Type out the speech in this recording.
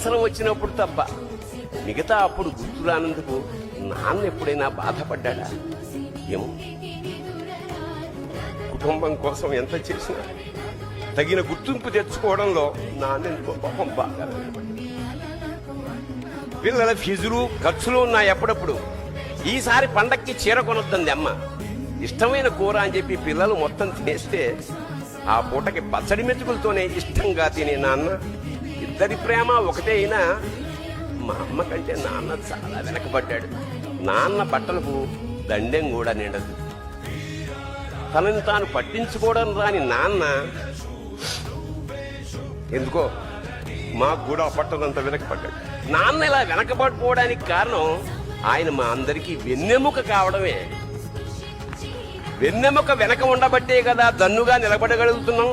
అవసరం వచ్చినప్పుడు తప్ప మిగతా అప్పుడు గుర్తురానందుకు నాన్న ఎప్పుడైనా బాధపడ్డా? ఏమో. కుటుంబం కోసం ఎంత చేసినా తగిన గుర్తింపు తెచ్చుకోవడంలో నాన్న ఎందుకో పాపం బాగా పిల్లల ఫీజులు ఖర్చులు ఉన్నాయి. ఎప్పుడప్పుడు ఈసారి పండక్కి చీర కొనొద్దంది అమ్మ. ఇష్టమైన కూర అని చెప్పి పిల్లలు మొత్తం తినేస్తే ఆ పూటకి పచ్చడి మెతుకులతోనే ఇష్టంగా తినే నాన్న. ఇద్దరి ప్రేమ ఒకటే అయినా మా అమ్మ కంటే నాన్న చాలా వెనకబడ్డాడు. నాన్న బట్టలకు దండెం కూడా నిండదు. తనని తాను పట్టించుకోవడం రాని నాన్న ఎందుకో మాకు కూడా పట్టదంత వెనకబడ్డాడు. నాన్న ఇలా వెనకబడిపోవడానికి కారణం ఆయన మా అందరికీ వెన్నెముక కావడమే. వెన్నెముక వెనక ఉండబట్టే కదా దన్నుగా నిలబడగలుగుతున్నాం.